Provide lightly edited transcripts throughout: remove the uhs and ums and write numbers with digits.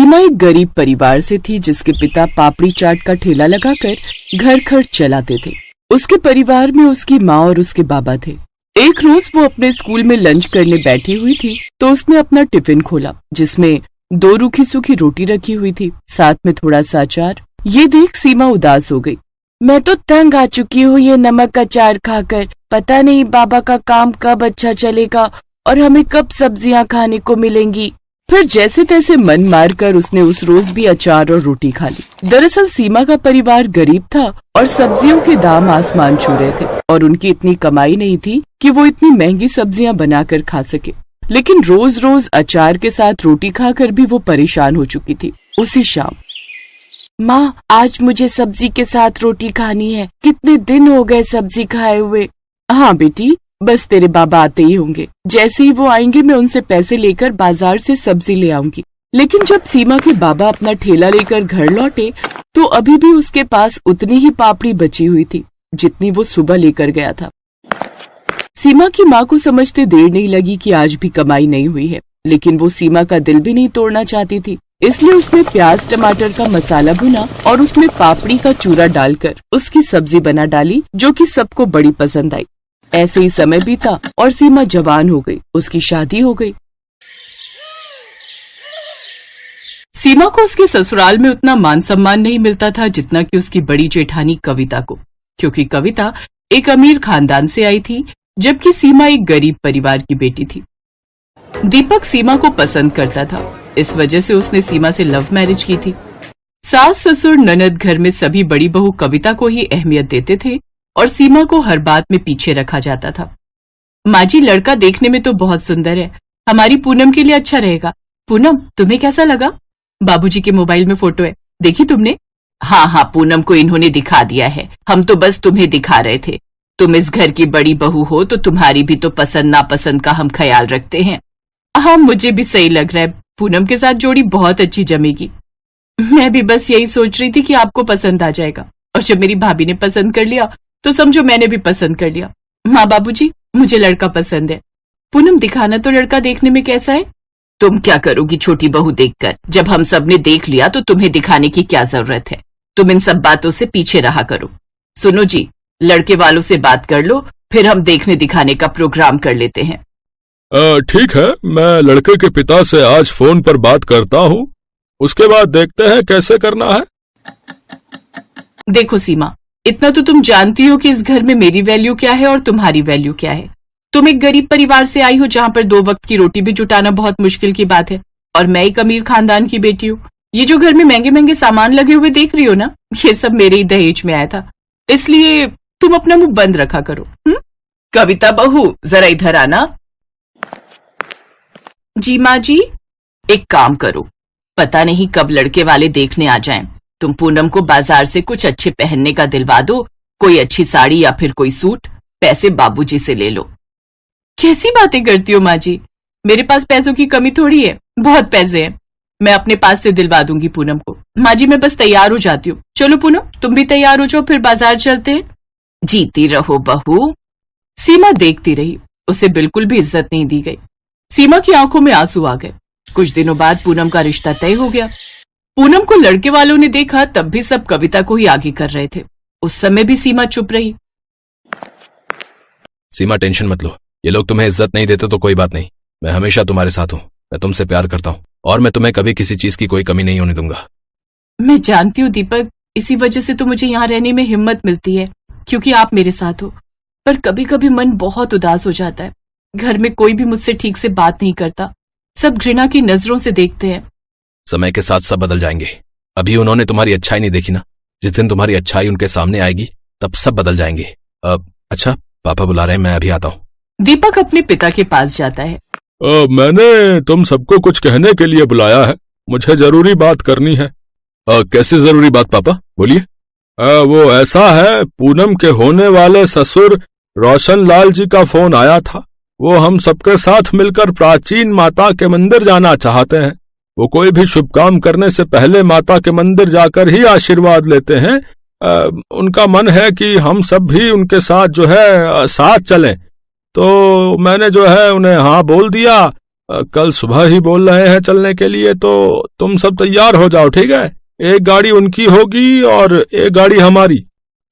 सीमा एक गरीब परिवार से थी जिसके पिता पापड़ी चाट का ठेला लगाकर घर खर्च चलाते थे। उसके परिवार में उसकी माँ और उसके बाबा थे। एक रोज वो अपने स्कूल में लंच करने बैठी हुई थी तो उसने अपना टिफिन खोला जिसमें 2 रूखी सूखी रोटी रखी हुई थी, साथ में थोड़ा सा अचार। ये देख सीमा उदास हो गई। मैं तो तंग आ चुकी हूँ ये नमक अचार खाकर। पता नहीं बाबा का काम कब अच्छा चलेगा और हमें कब सब्जियां खाने को मिलेंगी। फिर जैसे तैसे मन मारकर उसने उस रोज भी अचार और रोटी खा ली। दरअसल सीमा का परिवार गरीब था और सब्जियों के दाम आसमान छू रहे थे और उनकी इतनी कमाई नहीं थी कि वो इतनी महंगी सब्जियां बनाकर खा सके। लेकिन रोज रोज अचार के साथ रोटी खाकर भी वो परेशान हो चुकी थी। उसी शाम, माँ आज मुझे सब्जी के साथ रोटी खानी है, कितने दिन हो गए सब्जी खाए हुए। हाँ बेटी, बस तेरे बाबा आते ही होंगे, जैसे ही वो आएंगे मैं उनसे पैसे लेकर बाजार से सब्जी ले आऊंगी। लेकिन जब सीमा के बाबा अपना ठेला लेकर घर लौटे तो अभी भी उसके पास उतनी ही पापड़ी बची हुई थी जितनी वो सुबह लेकर गया था। सीमा की माँ को समझते देर नहीं लगी कि आज भी कमाई नहीं हुई है, लेकिन वो सीमा का दिल भी नहीं तोड़ना चाहती थी। इसलिए उसने प्याज टमाटर का मसाला भुना और उसमें पापड़ी का चूरा डालकर उसकी सब्जी बना डाली जो कि सबको बड़ी पसंद आई। ऐसे ही समय बीता और सीमा जवान हो गई, उसकी शादी हो गई। सीमा को उसके ससुराल में उतना मान सम्मान नहीं मिलता था जितना कि उसकी बड़ी जेठानी कविता को, क्योंकि कविता एक अमीर खानदान से आई थी जबकि सीमा एक गरीब परिवार की बेटी थी। दीपक सीमा को पसंद करता था, इस वजह से उसने सीमा से लव मैरिज की थी। सास ससुर ननद घर में सभी बड़ी बहू कविता को ही अहमियत देते थे और सीमा को हर बात में पीछे रखा जाता था। माँ जी, लड़का देखने में तो बहुत सुंदर है, हमारी पूनम के लिए अच्छा रहेगा। पूनम, तुम्हें कैसा लगा? बाबूजी के मोबाइल में फोटो है, देखी तुमने? हाँ, पूनम को इन्होंने दिखा दिया है, हम तो बस तुम्हें दिखा रहे थे। तुम इस घर की बड़ी बहू हो तो तुम्हारी भी तो पसंद नापसंद का हम ख्याल रखते हैं। हाँ, मुझे भी सही लग रहा है, पूनम के साथ जोड़ी बहुत अच्छी जमेगी। मैं भी बस यही सोच रही थी कि आपको पसंद आ जाएगा, और जब मेरी भाभी ने पसंद कर लिया तो समझो मैंने भी पसंद कर लिया। माँ बाबूजी, मुझे लड़का पसंद है। पूनम, दिखाना तो लड़का देखने में कैसा है। तुम क्या करोगी छोटी बहू देखकर, जब हम सब ने देख लिया तो तुम्हें दिखाने की क्या जरूरत है। तुम इन सब बातों से पीछे रहा करो। सुनो जी, लड़के वालों से बात कर लो, फिर हम देखने दिखाने का प्रोग्राम कर लेते हैं। ठीक है, मैं लड़के के पिता से आज फोन पर बात करता हूँ, उसके बाद देखते हैं कैसे करना है। देखो सीमा, इतना तो तुम जानती हो कि इस घर में मेरी वैल्यू क्या है और तुम्हारी वैल्यू क्या है। तुम एक गरीब परिवार से आई हो जहाँ पर 2 वक्त की रोटी भी जुटाना बहुत मुश्किल की बात है, और मैं एक अमीर खानदान की बेटी हूँ। ये जो घर में महंगे महंगे सामान लगे हुए देख रही हो ना, ये सब मेरे ही दहेज में आया था, इसलिए तुम अपना मुंह बंद रखा करो। कविता बहू, जरा इधर आना। जी माँ जी। एक काम करो, पता नहीं कब लड़के वाले देखने आ जाएं। तुम पूनम को बाजार से कुछ अच्छे पहनने का दिलवा दो, कोई अच्छी साड़ी या फिर कोई सूट। पैसे बाबूजी से ले लो। कैसी बातें करती हो माँ जी, मेरे पास पैसों की कमी थोड़ी है, बहुत पैसे हैं। मैं अपने पास से दिलवा दूंगी पूनम को। माँ जी, मैं बस तैयार हो जाती हूँ। चलो पूनम, तुम भी तैयार हो जाओ, फिर बाजार चलते हैं। जीती रहो बहू। सीमा देखती रही, उसे बिल्कुल भी इज्जत नहीं दी गई। सीमा की आंखों में आंसू आ गए। कुछ दिनों बाद पूनम का रिश्ता तय हो गया। पूनम को लड़के वालों ने देखा तब भी सब कविता को ही आगे कर रहे थे। उस समय भी सीमा चुप रही। सीमा, टेंशन मत लो, ये लोग तुम्हें इज्जत नहीं देते तो कोई बात नहीं, मैं हमेशा तुम्हारे साथ हूँ। मैं तुमसे प्यार करता हूँ और मैं तुम्हें कभी किसी चीज की कोई कमी नहीं होने दूंगा। मैं जानती हूँ दीपक, इसी वजह से तो मुझे यहाँ रहने में हिम्मत मिलती है, क्योंकि आप मेरे साथ हो। पर कभी कभी मन बहुत उदास हो जाता है। घर में कोई भी मुझसे ठीक से बात नहीं करता, सब घृणा की नजरों से देखते हैं। समय के साथ सब बदल जाएंगे। अभी उन्होंने तुम्हारी अच्छाई नहीं देखी ना, जिस दिन तुम्हारी अच्छाई उनके सामने आएगी तब सब बदल जाएंगे। अच्छा, पापा बुला रहे हैं, मैं अभी आता हूँ। दीपक अपने पिता के पास जाता है। मैंने तुम सबको कुछ कहने के लिए बुलाया है, मुझे जरूरी बात करनी है। कैसे जरूरी बात पापा, बोलिए। वो ऐसा है, पूनम के होने वाले ससुर रोशन लाल जी का फोन आया था। वो हम सबके साथ मिलकर प्राचीन माता के मंदिर जाना चाहते हैं। वो कोई भी शुभ काम करने से पहले माता के मंदिर जाकर ही आशीर्वाद लेते हैं। उनका मन है कि हम सब भी उनके साथ जो है साथ चलें। तो मैंने जो है उन्हें हाँ बोल दिया कल सुबह ही बोल रहे हैं चलने के लिए, तो तुम सब तैयार हो जाओ, ठीक है? एक गाड़ी उनकी होगी और एक गाड़ी हमारी।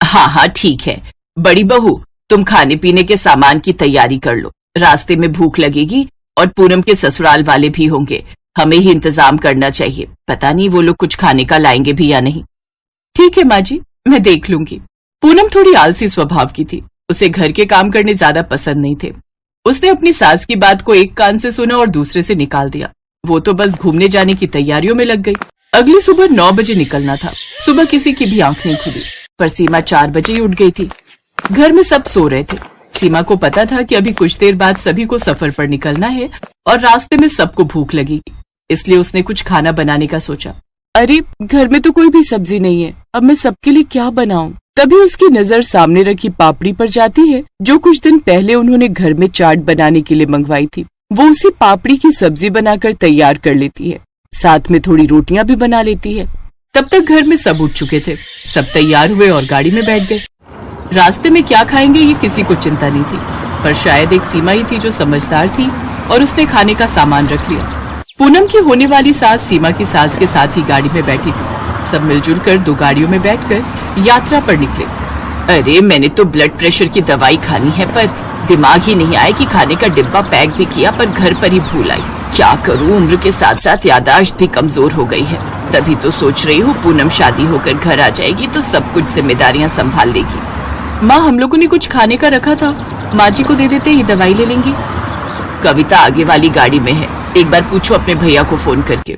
हाँ हाँ ठीक है। बड़ी बहू, तुम खाने पीने के सामान की तैयारी कर लो, रास्ते में भूख लगेगी और पूनम के ससुराल वाले भी होंगे, हमें ही इंतजाम करना चाहिए, पता नहीं वो लोग कुछ खाने का लाएंगे भी या नहीं। ठीक है माँ जी, मैं देख लूंगी। पूनम थोड़ी आलसी स्वभाव की थी, उसे घर के काम करने ज्यादा पसंद नहीं थे। उसने अपनी सास की बात को एक कान से सुना और दूसरे से निकाल दिया। वो तो बस घूमने जाने की तैयारियों में लग गई। अगली सुबह 9 बजे निकलना था। सुबह किसी की भी आंख नहीं खुली, पर सीमा 4 बजे ही उठ गई थी। घर में सब सो रहे थे। सीमा को पता था कि अभी कुछ देर बाद सभी को सफर पर निकलना है और रास्ते में सबको भूख लगेगी, इसलिए उसने कुछ खाना बनाने का सोचा। अरे घर में तो कोई भी सब्जी नहीं है, अब मैं सबके लिए क्या बनाऊं? तभी उसकी नजर सामने रखी पापड़ी पर जाती है, जो कुछ दिन पहले उन्होंने घर में चाट बनाने के लिए मंगवाई थी। वो उसी पापड़ी की सब्जी बनाकर तैयार कर लेती है, साथ में थोड़ी रोटियां भी बना लेती है। तब तक घर में सब उठ चुके थे। सब तैयार हुए और गाड़ी में बैठ गए। रास्ते में क्या खाएंगे ये किसी को चिंता नहीं थी, पर शायद एक सीमा ही थी जो समझदार थी और उसने खाने का सामान रख लिया। पूनम की होने वाली सास सीमा की सास के साथ ही गाड़ी में बैठी थी। सब मिलजुल कर 2 गाड़ियों में बैठकर यात्रा पर निकले। अरे मैंने तो ब्लड प्रेशर की दवाई खानी है, पर दिमाग ही नहीं आया कि खाने का डिब्बा पैक भी किया, पर घर पर ही भूल आई। क्या करूं, उम्र के साथ साथ याददाश्त भी कमजोर हो गई है। तभी तो सोच रही हूँ पूनम शादी होकर घर आ जाएगी तो सब कुछ जिम्मेदारियां संभाल लेगी। माँ, हम लोगों ने कुछ खाने का रखा था, माँ जी को दे देते, ये दवाई ले लेंगी। कविता आगे वाली गाड़ी में है, एक बार पूछो अपने भैया को फोन करके।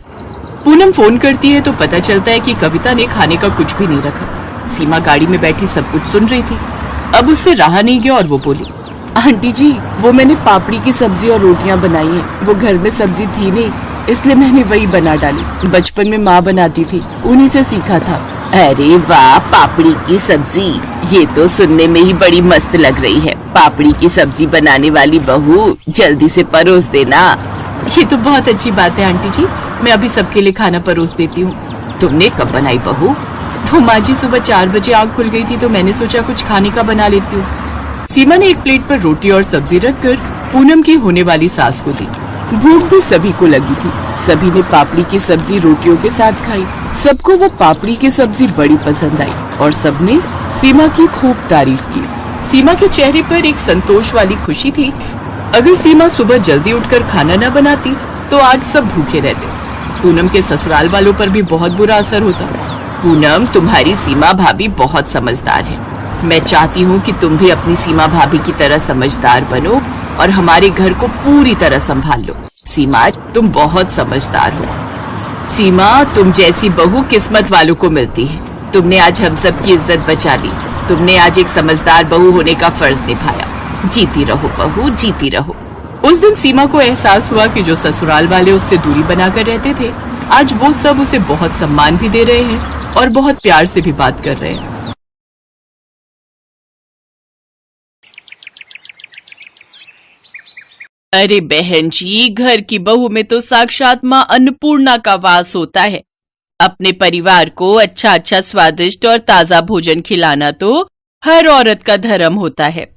पूनम फोन करती है तो पता चलता है कि कविता ने खाने का कुछ भी नहीं रखा। सीमा गाड़ी में बैठी सब कुछ सुन रही थी। अब उससे रहा नहीं गया और वो बोली, आंटी जी, वो मैंने पापड़ी की सब्जी और रोटियां बनाई हैं। वो घर में सब्जी थी नहीं, इसलिए मैंने वही बना डाली। बचपन में माँ बनाती थी, उन्हीं से सीखा था। अरे वाह, पापड़ी की सब्जी, ये तो सुनने में ही बड़ी मस्त लग रही है। पापड़ी की सब्जी बनाने वाली बहू, जल्दी से परोस देना। ये तो बहुत अच्छी बात है आंटी जी, मैं अभी सबके लिए खाना परोस देती हूँ। तुमने कब बनाई बहू? वो माँ जी सुबह 4 बजे आँख खुल गई थी तो मैंने सोचा कुछ खाने का बना लेती हूँ। सीमा ने एक प्लेट पर रोटी और सब्जी रखकर पूनम की होने वाली सास को दी। भूख भी सभी को लगी थी। सभी ने पापड़ी की सब्जी रोटियों के साथ खाई। सबको वो पापड़ी की सब्जी बड़ी पसंद आई और सबने सीमा की खूब तारीफ की। सीमा के चेहरे पर एक संतोष वाली खुशी थी। अगर सीमा सुबह जल्दी उठकर खाना न बनाती तो आज सब भूखे रहते। पूनम के ससुराल वालों पर भी बहुत बुरा असर होता। पूनम, तुम्हारी सीमा भाभी बहुत समझदार है। मैं चाहती हूँ कि तुम भी अपनी सीमा भाभी की तरह समझदार बनो और हमारे घर को पूरी तरह संभाल लो। सीमा, तुम बहुत समझदार हो। सीमा, तुम जैसी बहू किस्मत वालों को मिलती है। तुमने आज हम सब की इज्जत बचा ली। तुमने आज एक समझदार बहू होने का फर्ज निभाया। जीती रहो बहू, जीती रहो। उस दिन सीमा को एहसास हुआ कि जो ससुराल वाले उससे दूरी बनाकर रहते थे, आज वो सब उसे बहुत सम्मान भी दे रहे हैं और बहुत प्यार से भी बात कर रहे हैं। अरे बहन जी, घर की बहू में तो साक्षात माँ अन्नपूर्णा का वास होता है। अपने परिवार को अच्छा अच्छा स्वादिष्ट और ताजा भोजन खिलाना तो हर औरत का धर्म होता है।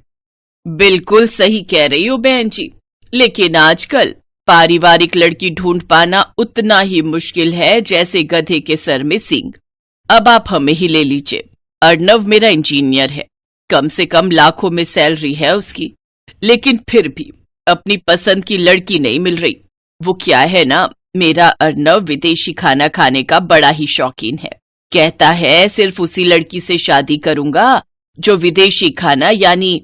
बिल्कुल सही कह रही हो बहन जी, लेकिन आजकल पारिवारिक लड़की ढूंढ पाना उतना ही मुश्किल है जैसे गधे के सर में सींग। अब आप हमें ही ले लीजिए। अर्णव मेरा इंजीनियर है, कम से कम लाखों में सैलरी है उसकी, लेकिन फिर भी अपनी पसंद की लड़की नहीं मिल रही। वो क्या है ना, मेरा अर्णव विदेशी खाना खाने का बड़ा ही शौकीन है। कहता है सिर्फ उसी लड़की से शादी करूंगा जो विदेशी खाना यानी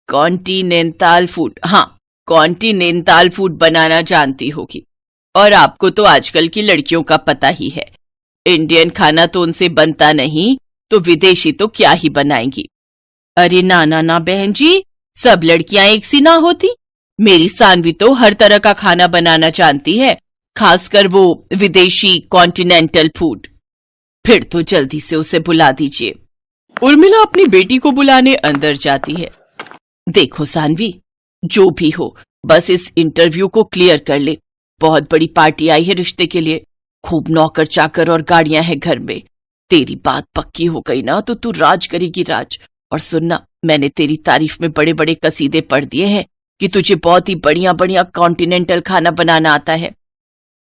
कॉन्टिनेंटल फूड, हाँ कॉन्टिनेंटल फूड बनाना जानती होगी। और आपको तो आजकल की लड़कियों का पता ही है, इंडियन खाना तो उनसे बनता नहीं तो विदेशी तो क्या ही बनाएंगी। अरे ना ना ना बहन जी, सब लड़कियां एक सी ना होती। मेरी सानवी तो हर तरह का खाना बनाना जानती है, खासकर वो विदेशी कॉन्टिनेंटल फूड। फिर तो जल्दी से उसे बुला दीजिए। उर्मिला अपनी बेटी को बुलाने अंदर जाती है। देखो सानवी, जो भी हो बस इस इंटरव्यू को क्लियर कर ले। बहुत बड़ी पार्टी आई है रिश्ते के लिए, खूब नौकर चाकर और गाड़ियां हैं घर में। तेरी बात पक्की हो गई ना तो तू राज करेगी राज। और सुनना, मैंने तेरी तारीफ में बड़े बड़े कसीदे पढ़ दिए हैं, कि तुझे बहुत ही बढ़िया बढ़िया कॉन्टिनेंटल खाना बनाना आता है।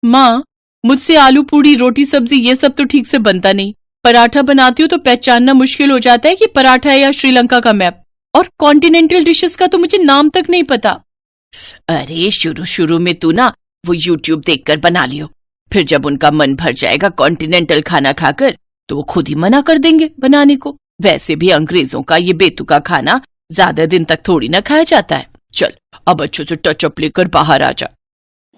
माँ, मुझसे आलू पूड़ी रोटी सब्जी ये सब तो ठीक से बनता नहीं। पराठा बनाती हूँ तो पहचानना मुश्किल हो जाता है कि पराठा है या श्रीलंका का मैप। और कॉन्टिनेंटल डिशेस का तो मुझे नाम तक नहीं पता। अरे शुरू शुरू में तू ना वो यूट्यूब देखकर बना लियो, फिर जब उनका मन भर जाएगा कॉन्टिनेंटल खाना खाकर तो वो खुद ही मना कर देंगे बनाने को। वैसे भी अंग्रेजों का ये बेतुका खाना ज्यादा दिन तक थोड़ी ना खाया जाता है। चल अब अच्छे से टचअप लेकर बाहर आ जा।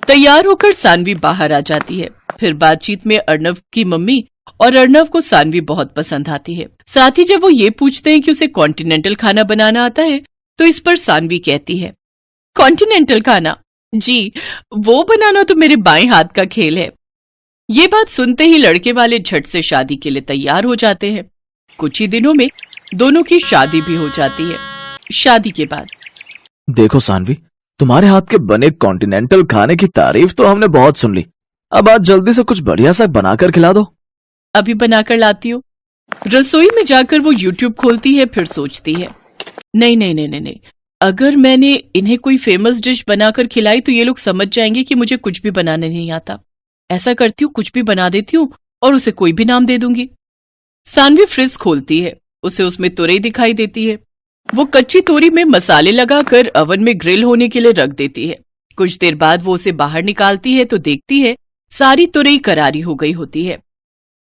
तैयार होकर सानवी बाहर आ जाती है। फिर बातचीत में अर्णव की मम्मी और अर्णव को सानवी बहुत पसंद आती है। साथ ही जब वो ये पूछते हैं कि उसे कॉन्टिनेंटल खाना बनाना आता है तो इस पर सानवी कहती है, कॉन्टिनेंटल खाना? जी, वो बनाना तो मेरे बाएं हाथ का खेल है। ये बात सुनते ही लड़के वाले झट से शादी के लिए तैयार हो जाते हैं। कुछ ही दिनों में दोनों की शादी भी हो जाती है। शादी के बाद देखो सानवी, तुम्हारे हाथ के बने कॉन्टिनेंटल खाने की तारीफ तो हमने बहुत सुन ली। अब आज जल्दी से कुछ बढ़िया सा बनाकर खिला दो। अभी बनाकर लाती हूँ। रसोई में जाकर वो यूट्यूब खोलती है, फिर सोचती है, नहीं नहीं नहीं नहीं नहीं, अगर मैंने इन्हें कोई फेमस डिश बनाकर खिलाई तो ये लोग समझ जाएंगे कि मुझे कुछ भी बनाने नहीं आता। ऐसा करती हूँ, कुछ भी बना देती हूँ और उसे कोई भी नाम दे दूंगी। सानवी फ्रिज खोलती है, उसे उसमें तुरई दिखाई देती है। वो कच्ची तोरी में मसाले लगाकर अवन में ग्रिल होने के लिए रख देती है। कुछ देर बाद वो उसे बाहर निकालती है तो देखती है सारी तुरई करारी हो गई होती है।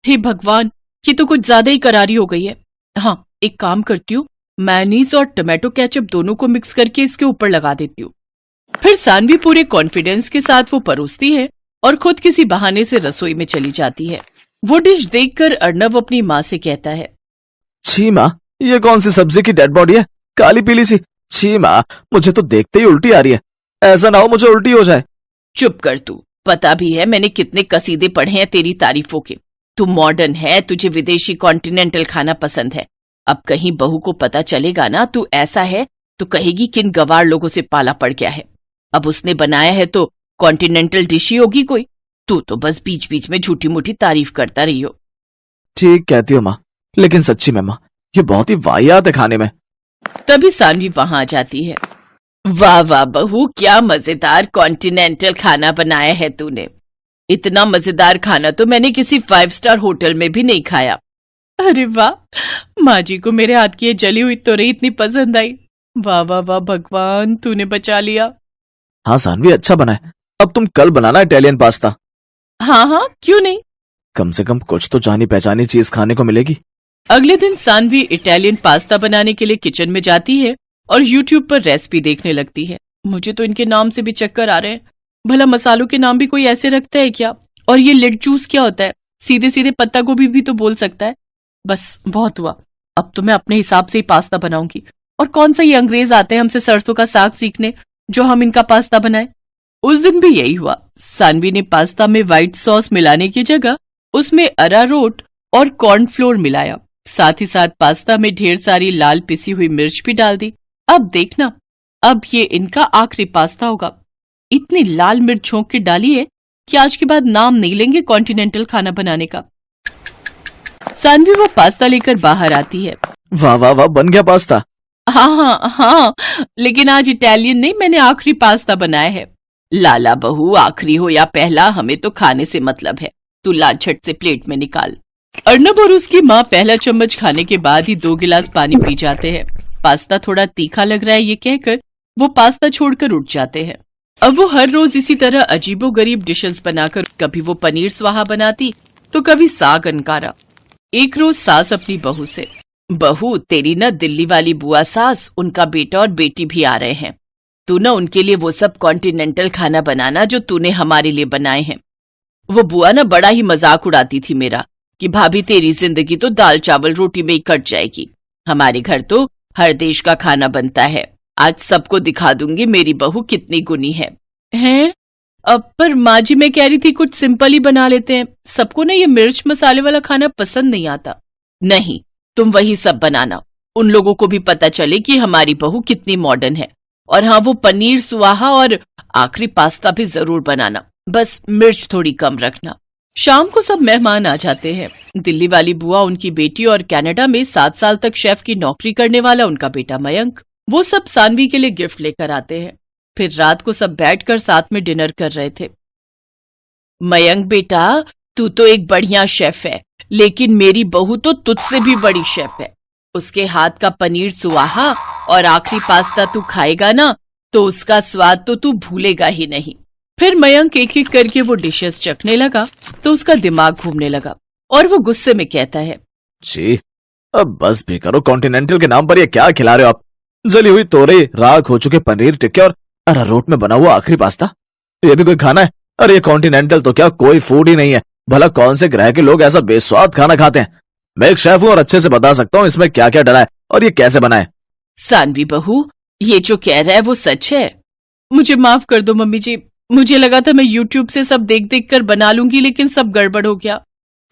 हे भगवान, ये तो कुछ ज्यादा ही करारी हो गई है। हाँ, एक काम करती हूँ, मेयोनीज और टमाटो केचप दोनों को मिक्स करके इसके ऊपर लगा देती हूँ। फिर सानवी पूरे कॉन्फिडेंस के साथ वो परोसती है और खुद किसी बहाने से रसोई में चली जाती है। वो डिश देखकर अर्णव अपनी माँ से कहता है, छी माँ, ये कौन सी सब्जी की डेड बॉडी है, काली पीली सी। छी माँ, मुझे तो देखते ही उल्टी आ रही है। ऐसा ना हो मुझे उल्टी हो जाए। चुप कर तू, पता भी है मैंने कितने कसीदे पढ़े हैं तेरी तारीफों के। तू मॉडर्न है, तुझे विदेशी कॉन्टिनेंटल खाना पसंद है। अब कहीं बहू को पता चलेगा ना तू ऐसा है तो कहेगी किन गवार लोगों से पाला पड़ गया है। अब उसने बनाया है तो कॉन्टिनेंटल डिश ही होगी कोई। तू तो बस बीच बीच में झूठी मूठी तारीफ करता रही हो। ठीक कहती हो माँ, लेकिन सच्ची में माँ, ये बहुत ही वाहियात है खाने में। तभी सानवी वहां आ जाती है। वाह वाह बहू, क्या मजेदार कॉन्टिनेंटल खाना बनाया है तूने। इतना मजेदार खाना तो मैंने किसी 5 स्टार होटल में भी नहीं खाया। अरे वाह, माँ जी को मेरे हाथ की ये जली हुई तोरई इतनी पसंद आई। वाह वाह वाह भगवान, तूने बचा लिया। हाँ सानवी, अच्छा बना है। अब तुम कल बनाना इटालियन पास्ता। हाँ हाँ, क्यों नहीं। कम से कम कुछ तो जानी पहचानी चीज खाने को मिलेगी। अगले दिन सानवी इटालियन पास्ता बनाने के लिए किचन में जाती है और यूट्यूब पर रेसिपी देखने लगती है। मुझे तो इनके नाम से भी चक्कर आ रहे हैं। भला मसालों के नाम भी कोई ऐसे रखता है क्या? और ये लेट जूस क्या होता है? सीधे सीधे पत्ता गोभी भी तो बोल सकता है। बस बहुत हुआ, अब तो मैं अपने हिसाब से ही पास्ता बनाऊंगी। और कौन सा ये अंग्रेज आते हैं हमसे सरसों का साग सीखने जो हम इनका पास्ता बनाए। उस दिन भी यही हुआ। सानवी ने पास्ता में व्हाइट सॉस मिलाने की जगह उसमें अरारोट और कॉर्नफ्लोर मिलाया। साथ ही साथ पास्ता में ढेर सारी लाल पिसी हुई मिर्च भी डाल दी। अब देखना, अब ये इनका आखिरी पास्ता होगा। इतनी लाल मिर्च छोंक के डाली है कि आज के बाद नाम नहीं लेंगे कॉन्टिनेंटल खाना बनाने का। सानवी वो पास्ता लेकर बाहर आती है। वाह वाह वाह, बन गया पास्ता। हाँ हाँ हाँ, लेकिन आज इटालियन नहीं, मैंने आखिरी पास्ता बनाया है। लाला बहू, आखिरी हो या पहला, हमें तो खाने से मतलब है। तू ला झट से प्लेट में निकाल। अर्णब और उसकी माँ पहला चम्मच खाने के बाद ही 2 गिलास पानी पी जाते हैं। पास्ता थोड़ा तीखा लग रहा है ये कहकर वो पास्ता छोड़कर उठ जाते हैं। अब वो हर रोज इसी तरह अजीबोगरीब डिशेस बनाकर कभी वो पनीर स्वाहा बनाती तो कभी साग अनकारा। एक रोज सास अपनी बहू से, बहू तेरी ना दिल्ली वाली बुआ सास, उनका बेटा और बेटी भी आ रहे हैं। तू ना उनके लिए वो सब कॉन्टिनेंटल खाना बनाना जो तूने हमारे लिए बनाए हैं। वो बुआ ना बड़ा ही मजाक उड़ाती थी मेरा कि भाभी तेरी जिंदगी तो दाल चावल रोटी में ही कट जाएगी। हमारे घर तो हर देश का खाना बनता है। आज सबको दिखा दूंगी मेरी बहू कितनी गुनी है। हैं? अब पर माँ जी, मैं कह रही थी कुछ सिंपल ही बना लेते हैं। सबको ना ये मिर्च मसाले वाला खाना पसंद नहीं आता। नहीं, तुम वही सब बनाना, उन लोगों को भी पता चले कि हमारी बहू कितनी मॉडर्न है। और हाँ, वो पनीर सुहाहा और आखिरी पास्ता भी जरूर बनाना, बस मिर्च थोड़ी कम रखना। शाम को सब मेहमान आ जाते हैं। दिल्ली वाली बुआ, उनकी बेटी और कनाडा में 7 साल तक शेफ की नौकरी करने वाला उनका बेटा मयंक, वो सब सानवी के लिए गिफ्ट लेकर आते हैं। फिर रात को सब बैठकर साथ में डिनर कर रहे थे। मयंक बेटा, तू तो एक बढ़िया शेफ है, लेकिन मेरी बहू तो तुझसे भी बड़ी शेफ है। उसके हाथ का पनीर सुहाहा और आखिरी पास्ता तू खाएगा ना, तो उसका स्वाद तो तू भूलेगा ही नहीं। फिर मयंक एक एक करके वो डिशेस चखने लगा तो उसका दिमाग घूमने लगा और वो गुस्से में कहता है, जी अब बस भी करो, कॉन्टिनेंटल के नाम पर ये क्या खिला रहे हो आप? जली हुई तोरई, राख हो चुके पनीर टिक्के और अरारोट में बना हुआ आखिरी पास्ता, ये भी कोई खाना है? अरे ये कॉन्टिनेंटल तो क्या कोई फूड ही नहीं है। भला कौन से ग्रह के लोग ऐसा बेस्वाद खाना खाते हैं? मैं एक शेफ हूँ और अच्छे से बता सकता हूँ इसमें क्या क्या डला है और ये कैसे बना है। सानवी बहू, ये जो कह रहा है वो सच है। मुझे माफ कर दो मम्मी जी, मुझे लगा था मैं यूट्यूब से सब देख देख कर बना लूंगी, लेकिन सब गड़बड़ हो गया।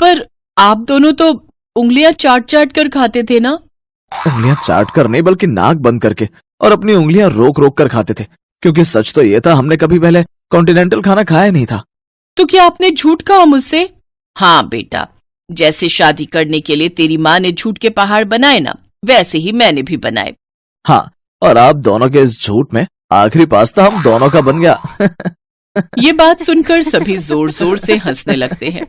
पर आप दोनों तो उंगलियां चाट चाट कर खाते थे ना? उंगलियां चाट कर नहीं, बल्कि नाक बंद करके और अपनी उंगलियां रोक रोक कर खाते थे, क्योंकि सच तो ये था हमने कभी पहले कॉन्टिनेंटल खाना खाया नहीं था। तो क्या आपने झूठ कहा मुझसे? हाँ बेटा, जैसे शादी करने के लिए तेरी माँ ने झूठ के पहाड़ बनाए ना, वैसे ही मैंने भी बनाए। हाँ, और आप दोनों के इस झूठ में आखिरी पास्ता हम दोनों का बन गया। ये बात सुनकर सभी जोर जोर से हंसने लगते हैं।